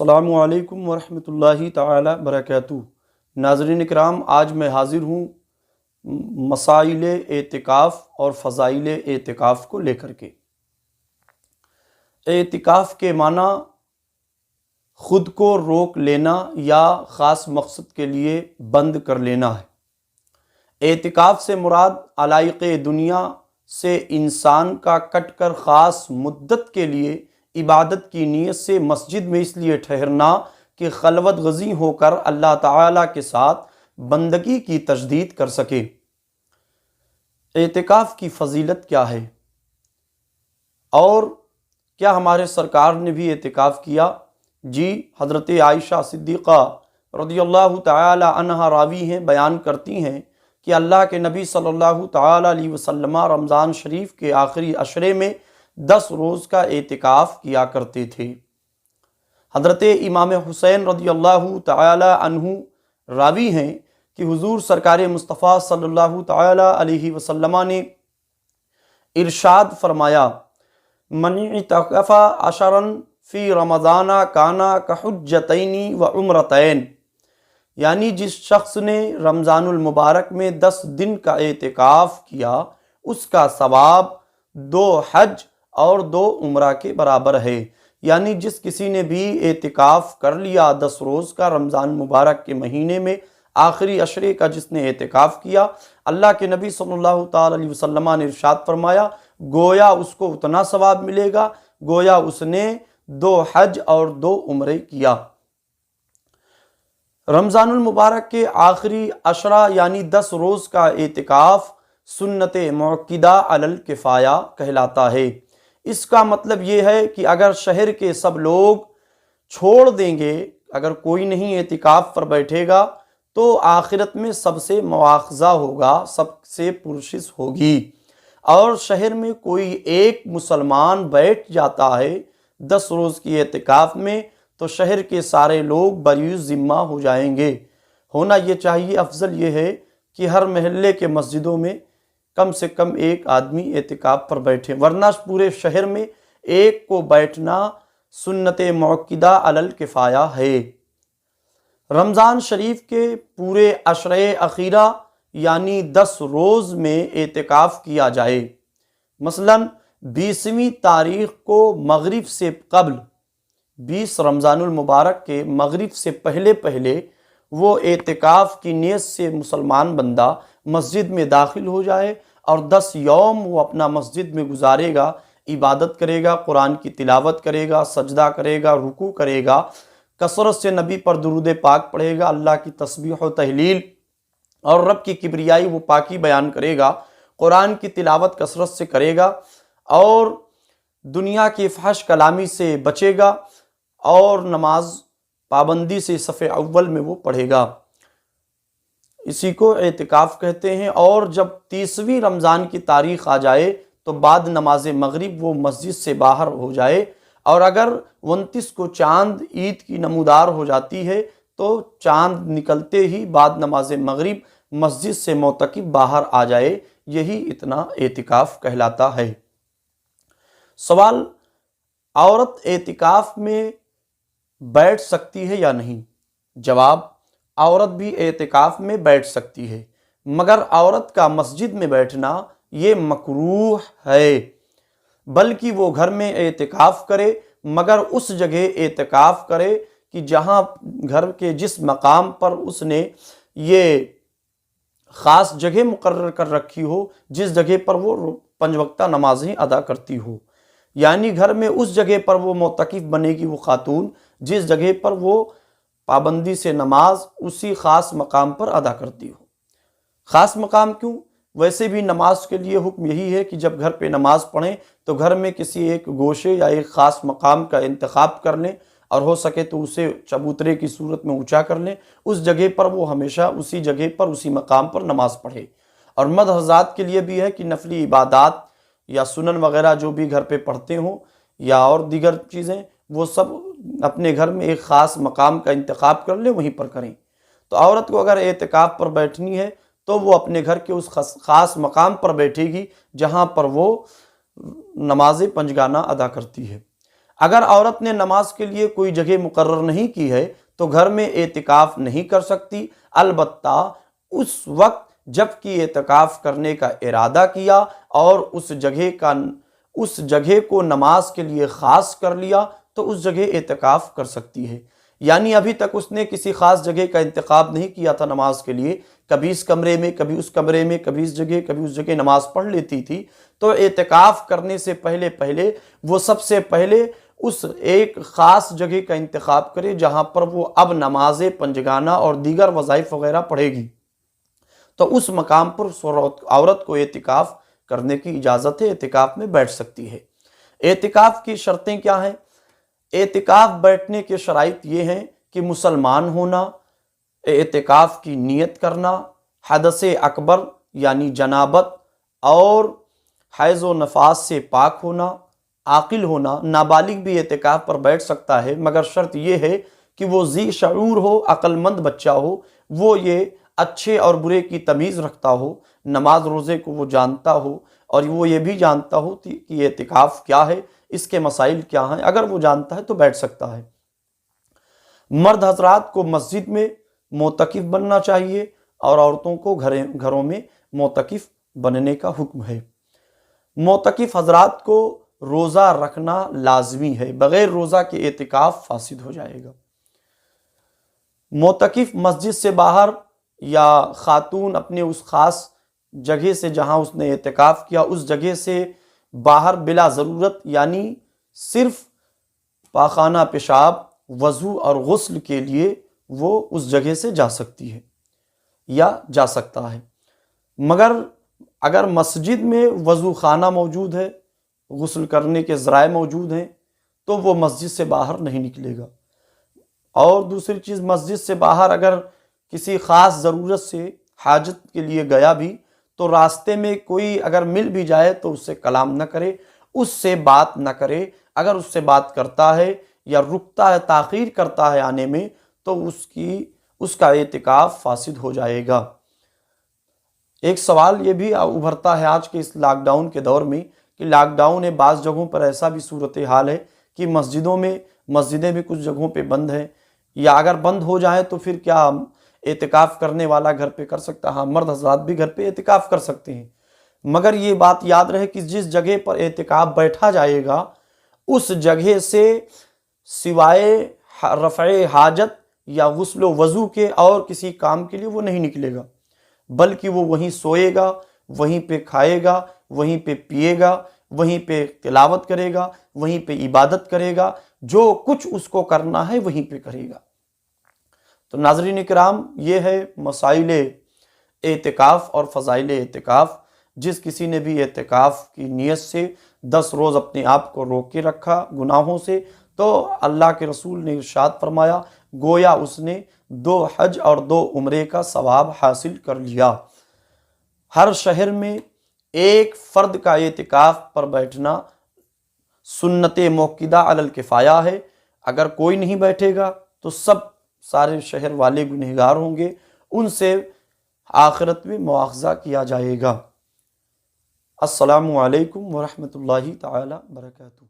السلام علیکم ورحمۃ اللہ تعالی برکاتہ۔ ناظرین کرام، آج میں حاضر ہوں مسائل اعتکاف اور فضائل اعتکاف کو لے کر کے۔ اعتکاف کے معنی خود کو روک لینا یا خاص مقصد کے لیے بند کر لینا ہے۔ اعتکاف سے مراد علائق دنیا سے انسان کا کٹ کر خاص مدت کے لیے عبادت کی نیت سے مسجد میں اس لیے ٹھہرنا کہ خلوت گزیں ہو کر اللہ تعالیٰ کے ساتھ بندگی کی تجدید کر سکے۔ اعتکاف کی فضیلت کیا ہے اور کیا ہمارے سرکار نے بھی اعتکاف کیا؟ جی، حضرت عائشہ صدیقہ رضی اللہ تعالی عنہا راوی ہیں، بیان کرتی ہیں کہ اللہ کے نبی صلی اللہ تعالی علیہ وسلم رمضان شریف کے آخری عشرے میں 10 روز کا اعتکاف کیا کرتے تھے۔ حضرت امام حسین رضی اللہ تعالی عنہ راوی ہیں کہ حضور سرکار مصطفیٰ صلی اللہ تعالی علیہ وسلم نے ارشاد فرمایا، من اعتکف عشرا فی رمضان کانا کحجتین و عمرتین، یعنی جس شخص نے رمضان المبارک میں 10 دن کا اعتکاف کیا اس کا ثواب 2 حج اور 2 عمرہ کے برابر ہے۔ یعنی جس کسی نے بھی اعتکاف کر لیا 10 روز کا رمضان مبارک کے مہینے میں آخری عشرے کا جس نے اعتکاف کیا، اللہ کے نبی صلی اللہ تعالی علیہ وسلم نے ارشاد فرمایا گویا اس کو اتنا ثواب ملے گا گویا اس نے 2 حج اور 2 عمرے کیا۔ رمضان المبارک کے آخری عشرہ یعنی 10 روز کا اعتکاف سنت مؤکدہ علی الکفایہ کہلاتا ہے۔ اس کا مطلب یہ ہے کہ اگر شہر کے سب لوگ چھوڑ دیں گے، اگر کوئی نہیں اعتکاف پر بیٹھے گا تو آخرت میں سب سے مواخذہ ہوگا، سب سے پرسش ہوگی۔ اور شہر میں کوئی ایک مسلمان بیٹھ جاتا ہے 10 روز کی اعتکاف میں تو شہر کے سارے لوگ بری ذمہ ہو جائیں گے۔ ہونا یہ چاہیے، افضل یہ ہے کہ ہر محلے کے مسجدوں میں کم سے کم ایک آدمی اعتکاف پر بیٹھے، ورنہ پورے شہر میں ایک کو بیٹھنا سنت مؤکدہ علی الکفایہ ہے۔ رمضان شریف کے پورے عشرہ اخیرہ یعنی 10 روز میں اعتکاف کیا جائے، مثلا 20ویں تاریخ کو مغرب سے قبل 20 رمضان المبارک کے مغرب سے پہلے وہ اعتکاف کی نیت سے مسلمان بندہ مسجد میں داخل ہو جائے اور 10 یوم وہ اپنا مسجد میں گزارے گا، عبادت کرے گا، قرآن کی تلاوت کرے گا، سجدہ کرے گا، رکوع کرے گا، کثرت سے نبی پر درود پاک پڑھے گا، اللہ کی تسبیح و تہلیل اور رب کی کبریائی و پاکی بیان کرے گا، قرآن کی تلاوت کثرت سے کرے گا اور دنیا کی فحش کلامی سے بچے گا اور نماز پابندی سے صف اول میں وہ پڑھے گا۔ اسی کو اعتکاف کہتے ہیں۔ اور جب 30ویں رمضان کی تاریخ آ جائے تو بعد نماز مغرب وہ مسجد سے باہر ہو جائے، اور اگر 29 کو چاند عید کی نمودار ہو جاتی ہے تو چاند نکلتے ہی بعد نماز مغرب مسجد سے معتکف باہر آ جائے، یہی اتنا اعتکاف کہلاتا ہے۔ سوال، عورت اعتکاف میں بیٹھ سکتی ہے یا نہیں؟ جواب، عورت بھی اعتکاف میں بیٹھ سکتی ہے، مگر عورت کا مسجد میں بیٹھنا یہ مکروہ ہے، بلکہ وہ گھر میں اعتکاف کرے، مگر اس جگہ اعتکاف کرے کہ جہاں گھر کے جس مقام پر اس نے یہ خاص جگہ مقرر کر رکھی ہو، جس جگہ پر وہ 5 وقتہ نمازیں ادا کرتی ہو، یعنی گھر میں اس جگہ پر وہ معتکف بنے گی وہ خاتون جس جگہ پر وہ پابندی سے نماز اسی خاص مقام پر ادا کرتی ہو۔ خاص مقام کیوں؟ ویسے بھی نماز کے لیے حکم یہی ہے کہ جب گھر پہ نماز پڑھیں تو گھر میں کسی ایک گوشے یا ایک خاص مقام کا انتخاب کر لیں، اور ہو سکے تو اسے چبوترے کی صورت میں اونچا کر لیں، اس جگہ پر وہ ہمیشہ اسی جگہ پر اسی مقام پر نماز پڑھے۔ اور مرد حضرات کے لیے بھی ہے کہ نفلی عبادات یا سنن وغیرہ جو بھی گھر پہ پڑھتے ہوں یا اور دیگر چیزیں، وہ سب اپنے گھر میں ایک خاص مقام کا انتخاب کر لیں، وہیں پر کریں۔ تو عورت کو اگر اعتکاف پر بیٹھنی ہے تو وہ اپنے گھر کے اس خاص مقام پر بیٹھے گی جہاں پر وہ نماز پنجگانہ ادا کرتی ہے۔ اگر عورت نے نماز کے لیے کوئی جگہ مقرر نہیں کی ہے تو گھر میں اعتکاف نہیں کر سکتی، البتہ اس وقت جب کہ اعتکاف کرنے کا ارادہ کیا اور اس جگہ کو نماز کے لیے خاص کر لیا تو اس جگہ اعتکاف کر سکتی ہے۔ یعنی ابھی تک اس نے کسی خاص جگہ کا انتخاب نہیں کیا تھا نماز کے لیے، کبھی اس کمرے میں، کبھی اس کمرے میں، کبھی اس جگہ نماز پڑھ لیتی تھی، تو اعتکاف کرنے سے پہلے وہ سب سے پہلے اس ایک خاص جگہ کا انتخاب کرے جہاں پر وہ اب نماز پنجگانہ اور دیگر وظائف وغیرہ پڑھے گی، تو اس مقام پر عورت کو اعتکاف کرنے کی اجازت ہے، اعتکاف میں بیٹھ سکتی ہے۔ اعتکاف کی شرطیں کیا ہیں؟ اعتکاف بیٹھنے کے شرائط یہ ہیں کہ مسلمان ہونا، اعتکاف کی نیت کرنا، حدث اکبر یعنی جنابت اور حیض و نفاس سے پاک ہونا، عاقل ہونا۔ نابالغ بھی اعتکاف پر بیٹھ سکتا ہے، مگر شرط یہ ہے کہ وہ ذی شعور ہو، عقل مند بچہ ہو، وہ یہ اچھے اور برے کی تمیز رکھتا ہو، نماز روزے کو وہ جانتا ہو، اور وہ یہ بھی جانتا ہو کہ اعتکاف کیا ہے، اس کے مسائل کیا ہیں۔ اگر وہ جانتا ہے تو بیٹھ سکتا ہے۔ مرد حضرات کو مسجد میں معتکف بننا چاہیے اور عورتوں کو گھروں میں معتکف بننے کا حکم ہے۔ معتکف حضرات کو روزہ رکھنا لازمی ہے، بغیر روزہ کے اعتکاف فاسد ہو جائے گا۔ معتکف مسجد سے باہر یا خاتون اپنے اس خاص جگہ سے جہاں اس نے اعتکاف کیا اس جگہ سے باہر بلا ضرورت، یعنی صرف پاخانہ پیشاب، وضو اور غسل کے لیے وہ اس جگہ سے جا سکتی ہے یا جا سکتا ہے، مگر اگر مسجد میں وضو خانہ موجود ہے، غسل کرنے کے ذرائع موجود ہیں، تو وہ مسجد سے باہر نہیں نکلے گا۔ اور دوسری چیز، مسجد سے باہر اگر کسی خاص ضرورت سے حاجت کے لیے گیا بھی تو راستے میں کوئی اگر مل بھی جائے تو اس سے کلام نہ کرے، اس سے بات نہ کرے۔ اگر اس سے بات کرتا ہے یا رکتا ہے، تاخیر کرتا ہے آنے میں، تو اس کا اعتکاف فاسد ہو جائے گا۔ ایک سوال یہ بھی ابھرتا ہے آج کے اس لاک ڈاؤن کے دور میں کہ لاک ڈاؤن ہے، بعض جگہوں پر ایسا بھی صورتحال ہے کہ مسجدیں بھی کچھ جگہوں پہ بند ہیں، یا اگر بند ہو جائیں تو پھر کیا اعتکاف کرنے والا گھر پہ کر سکتا ہے؟ ہاں، مرد حضرات بھی گھر پہ اعتکاف کر سکتے ہیں، مگر یہ بات یاد رہے کہ جس جگہ پر اعتکاف بیٹھا جائے گا اس جگہ سے سوائے رفع حاجت یا غسل و وضو کے اور کسی کام کے لیے وہ نہیں نکلے گا، بلکہ وہ وہیں سوئے گا، وہیں پہ کھائے گا، وہیں پہ پیے گا، وہیں پہ تلاوت کرے گا، وہیں پہ عبادت کرے گا، جو کچھ اس کو کرنا ہے وہیں پہ کرے گا۔ تو ناظرین کرام، یہ ہے مسائل اعتکاف اور فضائل اعتکاف۔ جس کسی نے بھی اعتکاف کی نیت سے 10 روز اپنے آپ کو روک کے رکھا گناہوں سے، تو اللہ کے رسول نے ارشاد فرمایا گویا اس نے 2 حج اور 2 عمرے کا ثواب حاصل کر لیا۔ ہر شہر میں ایک فرد کا اعتکاف پر بیٹھنا سنت موقدہ علی الکفایہ ہے۔ اگر کوئی نہیں بیٹھے گا تو سارے شہر والے گنہگار ہوں گے، ان سے آخرت میں مواخذہ کیا جائے گا۔ السلام علیکم ورحمۃ اللہ تعالی وبرکاتہ۔